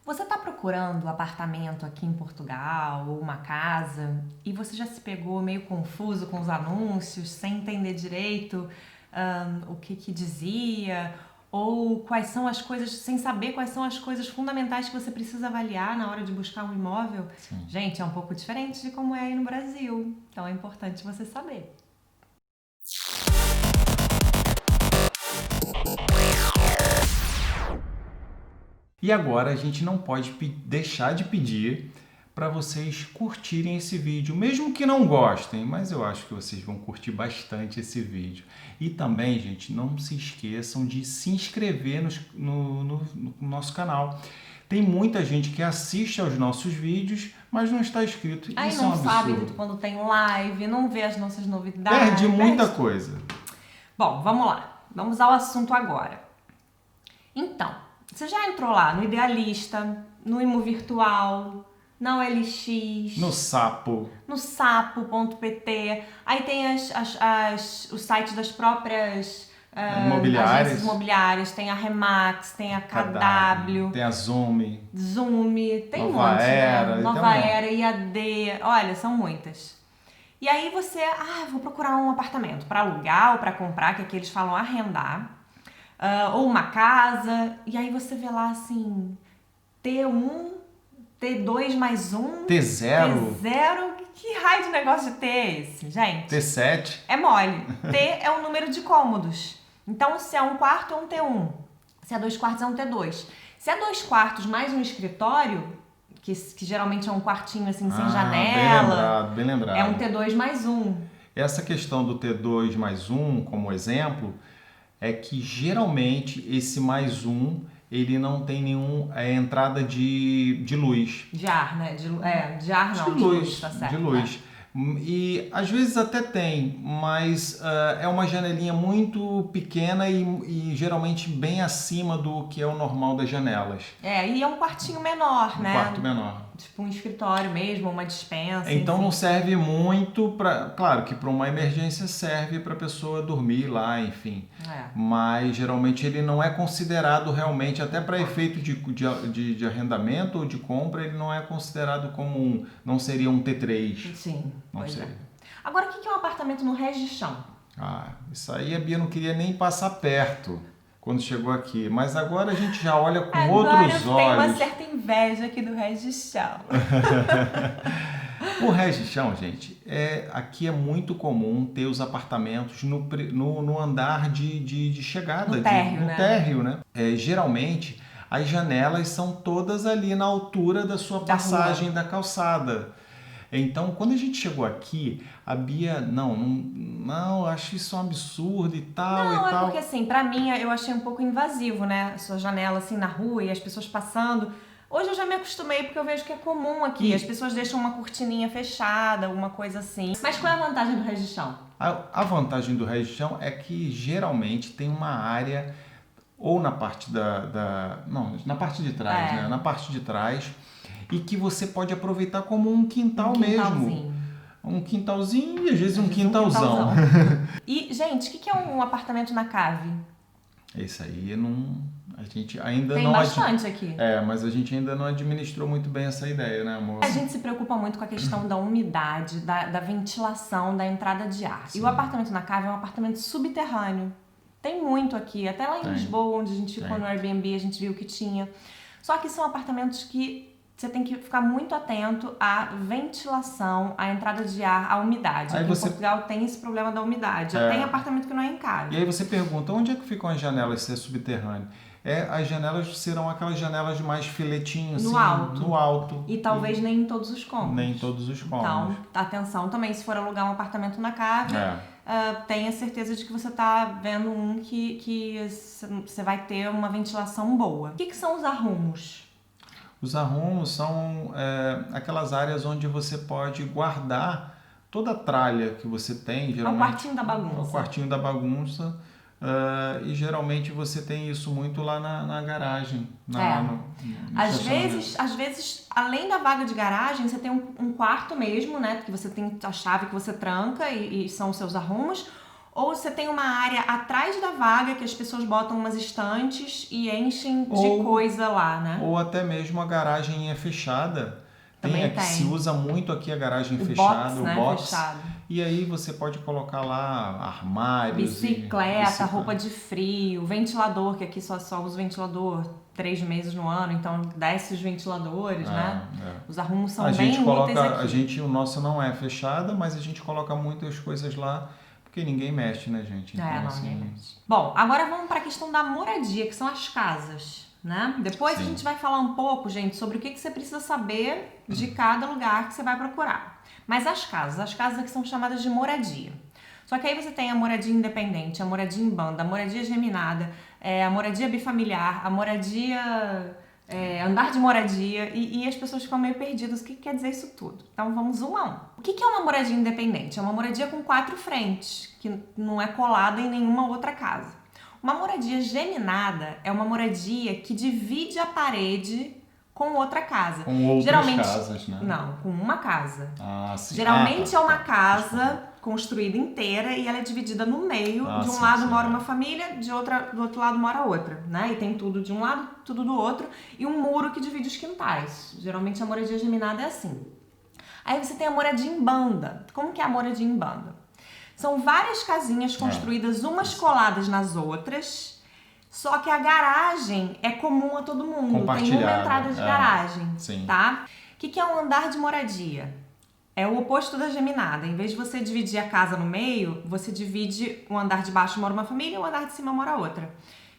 Você está procurando apartamento aqui em Portugal ou uma casa e você já se pegou meio confuso com os anúncios, sem entender direito o que dizia ou quais são as coisas, sem saber quais são as coisas fundamentais que você precisa avaliar na hora de buscar um imóvel? Sim. Gente, é um pouco diferente de como é aí no Brasil, então é importante você saber. E agora a gente não pode deixar de pedir para vocês curtirem esse vídeo, mesmo que não gostem, mas eu acho que vocês vão curtir bastante esse vídeo. E também, gente, não se esqueçam de se inscrever no nosso canal. Tem muita gente que assiste aos nossos vídeos, mas não está inscrito. Aí Isso é um não sabe absurdo. quando tem live, não vê as nossas novidades. Perde muita coisa. Bom, vamos lá. Vamos ao assunto agora. Então, você já entrou lá no Idealista, no Imo Virtual, na OLX, No Sapo. no sapo.pt, aí tem os sites das próprias Imobiliárias. agências imobiliárias, tem a Remax, tem a KW, Tem a Zoom. Zoom, tem um Nova monte, Era, né? tem Nova um monte. Era, IAD, olha, são muitas. E aí você, vou procurar um apartamento para alugar ou para comprar, que aqui eles falam arrendar, ou uma casa, e aí você vê lá assim, T1, T2 mais 1, T0. T0, que raio de negócio de T é esse, gente? T7. É mole. T é o número de cômodos. Então, se é um quarto, é um T1. Se é 2 quartos, é um T2. Se é 2 quartos mais um escritório, que geralmente é um quartinho assim, sem janela, Bem lembrado. é um T2 mais 1. Essa questão do T2 mais 1, como exemplo, é que geralmente esse mais 1, ele não tem nenhum entrada de luz. De ar, né? De ar não, de luz, tá certo. De luz. E às vezes até tem, mas é uma janelinha muito pequena e geralmente bem acima do que é o normal das janelas. E é um quartinho menor, né? Um quarto menor. Tipo um escritório mesmo, uma despensa. Então enfim. não serve muito para, claro que para uma emergência serve para a pessoa dormir lá, enfim. Mas geralmente ele não é considerado realmente, até para efeito de arrendamento ou de compra, ele não é considerado como não seria um T3. Sim, Não pois sei. é. Agora, o que é um apartamento no Regichão? Isso aí a Bia não queria nem passar perto quando chegou aqui, mas agora a gente já olha com outros olhos. Agora eu tenho uma certa inveja aqui do Regichão. O Regichão, gente, aqui é muito comum ter os apartamentos no andar de chegada. No térreo, no né? térreo, né? Geralmente, as janelas são todas ali na altura da sua passagem da calçada. Então, quando a gente chegou aqui, a Bia, não, acho isso um absurdo e tal Não, e tal. porque assim, pra mim, eu achei um pouco invasivo, né? A sua janela assim na rua e as pessoas passando. Hoje eu já me acostumei porque eu vejo que é comum aqui. As pessoas deixam uma cortininha fechada, alguma coisa assim. Mas qual é a vantagem do Regichão? A vantagem do Regichão é que geralmente tem uma área ou na parte na parte de trás, né? Na parte de trás, e que você pode aproveitar como um quintal mesmo. Um quintalzinho e às vezes um quintalzão. E, gente, o que é um apartamento na cave? Esse aí a gente ainda Tem não... bastante aqui. Mas a gente ainda não administrou muito bem essa ideia, né, amor? A gente se preocupa muito com a questão da umidade, da ventilação, da entrada de ar. Sim. E o apartamento na cave é um apartamento subterrâneo. Tem muito aqui, até lá em Lisboa, onde a gente ficou no Airbnb, a gente viu que tinha. Só que são apartamentos que você tem que ficar muito atento à ventilação, à entrada de ar, à umidade. Aqui em Portugal tem esse problema da umidade. Já tem apartamento que não é em casa. E aí você pergunta, onde é que ficam as janelas se é subterrâneo? As janelas serão aquelas janelas mais filetinho, no assim, no alto. E talvez nem em todos os cômodos. Nem em todos os cômodos. Então, atenção também, se for alugar um apartamento na cave, tenha certeza de que você está vendo um que você vai ter uma ventilação boa. O que são os arrumos? Os arrumos são aquelas áreas onde você pode guardar toda a tralha que você tem. Geralmente, é o quartinho da bagunça. É o quartinho da bagunça. E geralmente você tem isso muito lá na garagem. Às vezes, além da vaga de garagem, você tem um quarto mesmo, né? Que você tem a chave que você tranca e são os seus arrumos. Ou você tem uma área atrás da vaga que as pessoas botam umas estantes e enchem de coisa lá, né? Ou até mesmo a garagem é fechada. Também Que se usa muito aqui a garagem o fechada, box, o né? box. Fechado. E aí você pode colocar lá armários, bicicleta, roupa de frio, ventilador, que aqui só usa ventilador 3 meses no ano, então desce os ventiladores, né? Os arrumos são bem úteis aqui. O nosso não é fechada, mas a gente coloca muitas coisas lá, porque ninguém mexe, né, gente? Então, ninguém mexe. Bom, agora vamos para a questão da moradia, que são as casas, né? Depois a gente vai falar um pouco, gente, sobre o que você precisa saber de cada lugar que você vai procurar. Mas as casas aqui são chamadas de moradia. Só que aí você tem a moradia independente, a moradia em banda, a moradia geminada, a moradia bifamiliar, a moradia... andar de moradia, e as pessoas ficam meio perdidas. O que quer dizer isso tudo? Então vamos um a um. O que é uma moradia independente? É uma moradia com 4 frentes, que não é colada em nenhuma outra casa. Uma moradia geminada é uma moradia que divide a parede com outra casa. Com outras casas, né? Não, com uma casa. Sim. Geralmente é uma casa construída inteira e ela é dividida no meio. De um lado mora uma família, do outro lado mora outra, né? E tem tudo de um lado, tudo do outro, e um muro que divide os quintais. Geralmente a moradia geminada é assim. Aí você tem a moradia em banda. Como que é a moradia em banda? São várias casinhas construídas umas coladas nas outras. Só que a garagem é comum a todo mundo. Tem uma entrada de garagem, tá? O que é um andar de moradia? É o oposto da geminada. Em vez de você dividir a casa no meio, você divide o andar de baixo mora uma família e o andar de cima mora outra.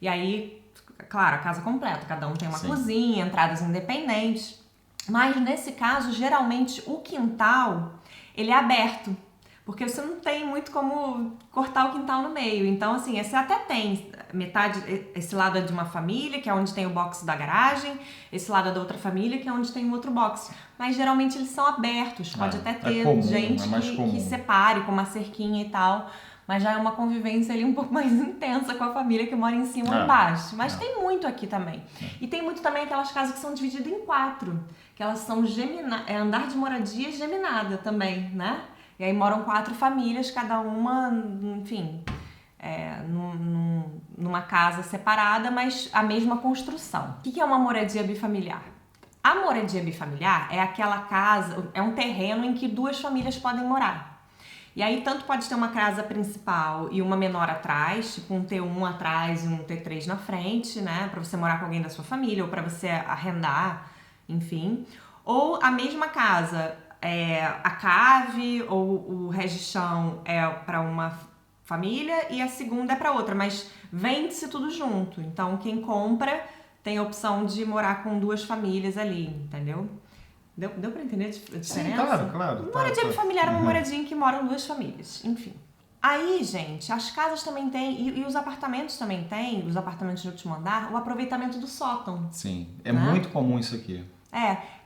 E aí, claro, a casa completa. Cada um tem uma cozinha, entradas independentes. Mas nesse caso, geralmente, o quintal, ele é aberto. Porque você não tem muito como cortar o quintal no meio. Então, assim, você até tem metade, esse lado é de uma família, que é onde tem o box da garagem, esse lado é da outra família, que é onde tem o outro box. Mas geralmente eles são abertos, pode até ter gente que separe com uma cerquinha e tal, mas já é uma convivência ali um pouco mais intensa com a família que mora em cima ou embaixo. Mas tem muito aqui também. E tem muito também aquelas casas que são divididas em 4, que elas são andar de moradia geminada também, né? E aí moram 4 famílias, cada uma, enfim, numa casa separada, mas a mesma construção. O que é uma moradia bifamiliar? A moradia bifamiliar é aquela casa, é um terreno em que 2 famílias podem morar. E aí tanto pode ter uma casa principal e uma menor atrás, tipo um T1 atrás e um T3 na frente, né? Para você morar com alguém da sua família ou para você arrendar, enfim. Ou a mesma casa... a cave ou o regichão é para uma família e a segunda é para outra, mas vende-se tudo junto. Então, quem compra tem a opção de morar com 2 famílias ali, entendeu? Deu para entender a diferença? Sim, claro. Moradia familiar é uma moradia em que moram 2 famílias, enfim. Aí, gente, as casas também têm, e os apartamentos também têm, os apartamentos de último andar, o aproveitamento do sótão. Sim, muito comum isso aqui.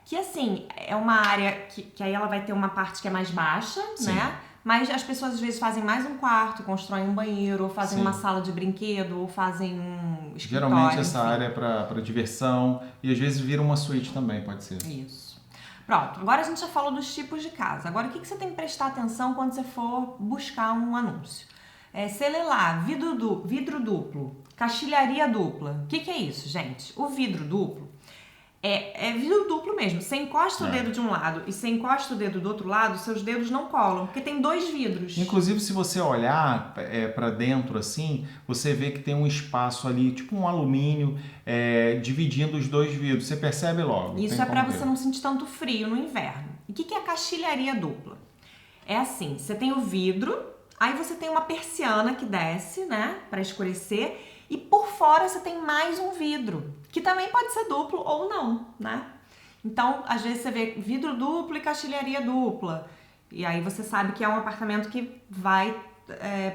Que assim, é uma área que aí ela vai ter uma parte que é mais baixa, né? Mas as pessoas às vezes fazem mais um quarto, constroem um banheiro, ou fazem uma sala de brinquedo, ou fazem um escritório. Geralmente essa área é para diversão e às vezes vira uma suíte também, pode ser. Isso. Pronto, agora a gente já falou dos tipos de casa. Agora o que você tem que prestar atenção quando você for buscar um anúncio? Você lê lá, vidro duplo, caixilharia dupla. O que é isso, gente? O vidro duplo é vidro duplo mesmo. Você encosta o dedo de um lado e você encosta o dedo do outro lado, seus dedos não colam, porque tem 2 vidros. Inclusive, se você olhar para dentro assim, você vê que tem um espaço ali, tipo um alumínio, dividindo os 2 vidros. Você percebe logo. Isso é para você não sentir tanto frio no inverno. E o que é a caixilharia dupla? É assim, você tem o vidro, aí você tem uma persiana que desce, né, para escurecer, e por fora você tem mais um vidro, que também pode ser duplo ou não, né? Então, às vezes você vê vidro duplo e caixilharia dupla. E aí você sabe que é um apartamento que vai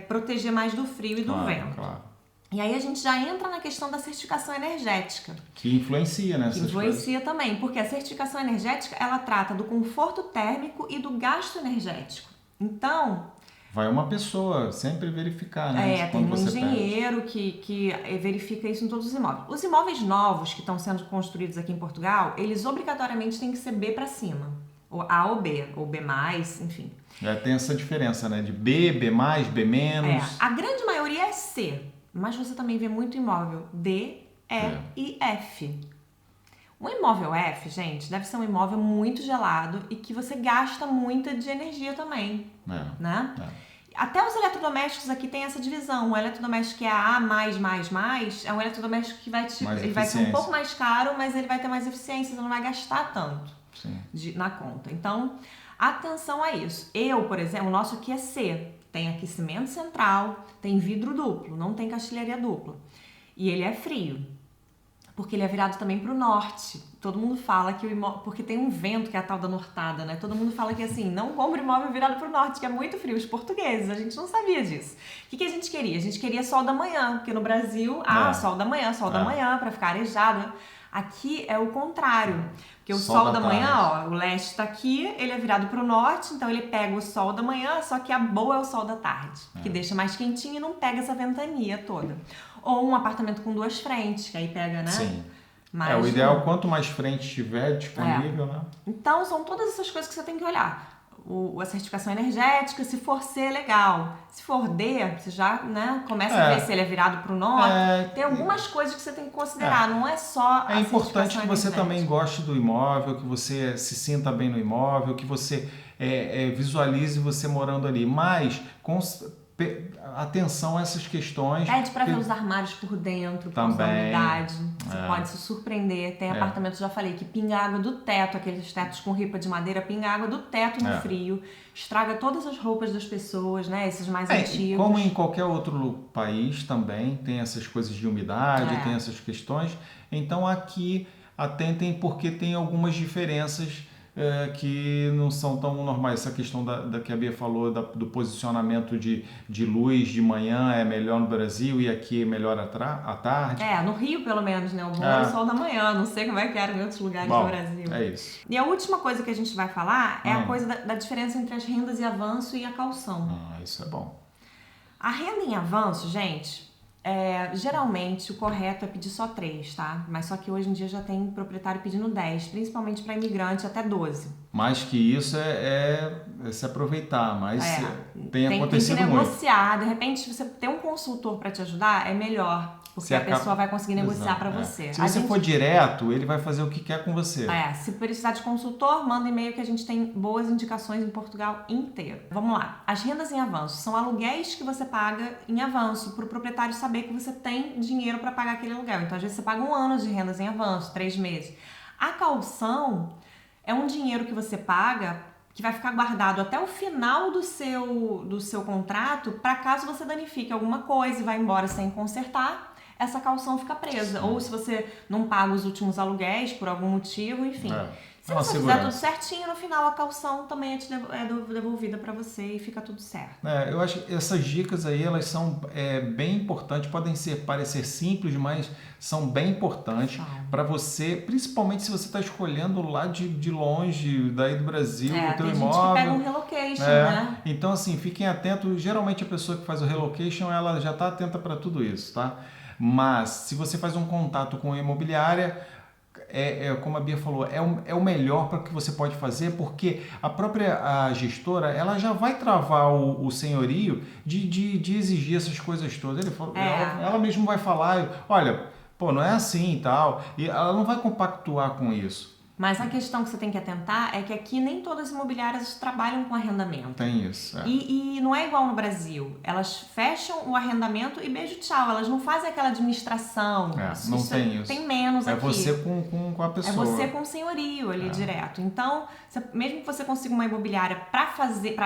proteger mais do frio e do vento. Claro. E aí a gente já entra na questão da certificação energética. Que influencia nessas coisas. Que influencia também, porque a certificação energética, ela trata do conforto térmico e do gasto energético. Então... vai uma pessoa sempre verificar, né? Tem um engenheiro que verifica isso em todos os imóveis. Os imóveis novos que estão sendo construídos aqui em Portugal, eles obrigatoriamente têm que ser B para cima. A ou B, ou B+, enfim. Tem essa diferença, né? De B, B+, B-. A grande maioria é C, mas você também vê muito imóvel D, E e F. Um imóvel F, gente, deve ser um imóvel muito gelado e que você gasta muita de energia também, né? Até os eletrodomésticos aqui tem essa divisão. O eletrodoméstico que é a é um eletrodoméstico que ele vai ser um pouco mais caro, mas ele vai ter mais eficiência, você não vai gastar tanto na conta. Então, atenção a isso. Por exemplo, o nosso aqui é C. Tem aquecimento central, tem vidro duplo, não tem castilharia dupla. E ele é frio, porque ele é virado também para o norte. Todo mundo fala que o imóvel... Porque tem um vento, que é a tal da nortada, né? Todo mundo fala que, assim, não compra imóvel virado para o norte, que é muito frio. Os portugueses, a gente não sabia disso. O que a gente queria? A gente queria sol da manhã, porque no Brasil, sol da manhã, para ficar arejado. Aqui é o contrário. Porque o sol da manhã, o leste tá aqui, ele é virado para o norte, então ele pega o sol da manhã, só que a boa é o sol da tarde, que deixa mais quentinho e não pega essa ventania toda. Ou um apartamento com 2 frentes, que aí pega, né? Sim. O ideal, quanto mais frente tiver disponível, né? Então, são todas essas coisas que você tem que olhar. A certificação energética, se for C, legal. Se for D, você já começa a ver se ele é virado para o norte. Tem algumas coisas que você tem que considerar, não é só a É importante que você energética. também goste do imóvel, que você se sinta bem no imóvel, que você visualize você morando ali. Mas atenção a essas questões. Pede para ver os armários por dentro, por causa da umidade. Você pode se surpreender. Tem apartamentos, já falei, que pinga água do teto, aqueles tetos com ripa de madeira, pinga água do teto no frio, estraga todas as roupas das pessoas, né? Esses mais antigos. Como em qualquer outro país também, tem essas coisas de umidade, tem essas questões. Então aqui atentem porque tem algumas diferenças que não são tão normais. Essa questão da que a Bia falou, do posicionamento de luz de manhã é melhor no Brasil e aqui é melhor à tarde. No Rio, pelo menos, né? O bom é o sol da manhã. Não sei como é que era em outros lugares do Brasil. É isso. E a última coisa que a gente vai falar é a coisa da diferença entre as rendas em avanço e a caução. Isso é bom. A renda em avanço, gente... geralmente o correto é pedir só 3, tá? Mas só que hoje em dia já tem proprietário pedindo 10, principalmente para imigrante até 12. Mais que isso é se aproveitar, mas tem acontecido muito. Tem que negociar, muito. De repente se você tem um consultor para te ajudar, é melhor, porque a pessoa vai conseguir negociar para você. Se você for direto, ele vai fazer o que quer com você. Se precisar de consultor, manda e-mail que a gente tem boas indicações em Portugal inteiro. Vamos lá. As rendas em avanço são aluguéis que você paga em avanço para o proprietário saber que você tem dinheiro para pagar aquele aluguel. Então, às vezes, você paga 1 ano de rendas em avanço, 3 meses. A caução é um dinheiro que você paga que vai ficar guardado até o final do seu contrato para caso você danifique alguma coisa e vá embora sem consertar, essa caução fica presa. Ou se você não paga os últimos aluguéis por algum motivo, enfim. Se você fizer tudo certinho, no final a caução também é devolvida para você e fica tudo certo. Eu acho que essas dicas aí, elas são bem importantes, podem parecer simples, mas são bem importantes para você, principalmente se você está escolhendo lá de longe, daí do Brasil, o teu imóvel. Tem gente que pega um relocation, né? Então, assim, fiquem atentos. Geralmente a pessoa que faz o relocation, ela já está atenta para tudo isso, tá? Mas se você faz um contato com a imobiliária, como a Bia falou, é o melhor para que você pode fazer, porque a gestora ela já vai travar o senhorio de exigir essas coisas todas. Ela mesmo vai falar, olha, não é assim e tal, e ela não vai compactuar com isso. Mas a questão que você tem que atentar é que aqui nem todas as imobiliárias trabalham com arrendamento. Tem isso. E não é igual no Brasil. Elas fecham o arrendamento e beijo, tchau. Elas não fazem aquela administração. Não tem isso. Tem menos aqui. É você com a pessoa. É você com o senhorio ali direto. Então, mesmo que você consiga uma imobiliária para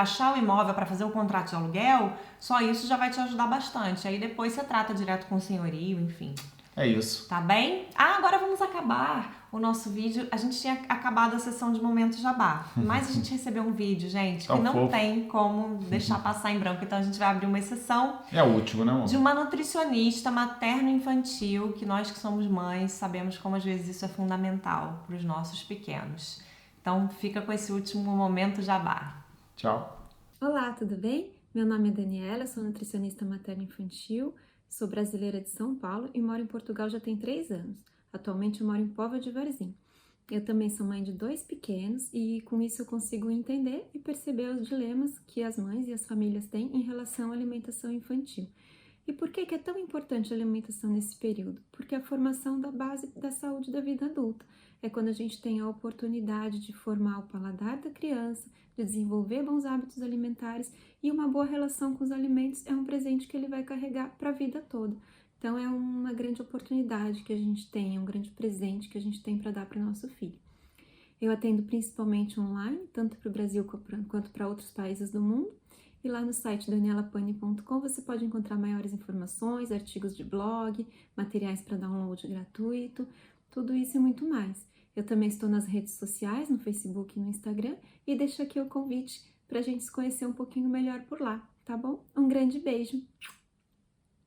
achar o imóvel, para fazer o contrato de aluguel, só isso já vai te ajudar bastante. Aí depois você trata direto com o senhorio, enfim. É isso. Tá bem? Agora vamos acabar o nosso vídeo. A gente tinha acabado a sessão de Momento Jabá, mas a gente recebeu um vídeo, gente, que não tem como deixar passar em branco. Então a gente vai abrir uma exceção. É o último, né, amor? De uma nutricionista materno-infantil, que nós que somos mães sabemos como às vezes isso é fundamental para os nossos pequenos. Então fica com esse último Momento Jabá. Tchau. Olá, tudo bem? Meu nome é Daniela, sou nutricionista materno-infantil. Sou brasileira de São Paulo e moro em Portugal já tem 3 anos. Atualmente eu moro em Póvoa de Varzim. Eu também sou mãe de 2 pequenos e com isso eu consigo entender e perceber os dilemas que as mães e as famílias têm em relação à alimentação infantil. E por que que é tão importante a alimentação nesse período? Porque é a formação da base da saúde da vida adulta. É quando a gente tem a oportunidade de formar o paladar da criança, de desenvolver bons hábitos alimentares e uma boa relação com os alimentos é um presente que ele vai carregar para a vida toda. Então é uma grande oportunidade que a gente tem, é um grande presente que a gente tem para dar para o nosso filho. Eu atendo principalmente online, tanto para o Brasil quanto para outros países do mundo. E lá no site danielapani.com você pode encontrar maiores informações, artigos de blog, materiais para download gratuito, tudo isso e muito mais. Eu também estou nas redes sociais, no Facebook e no Instagram, e deixo aqui o convite para a gente se conhecer um pouquinho melhor por lá, tá bom? Um grande beijo!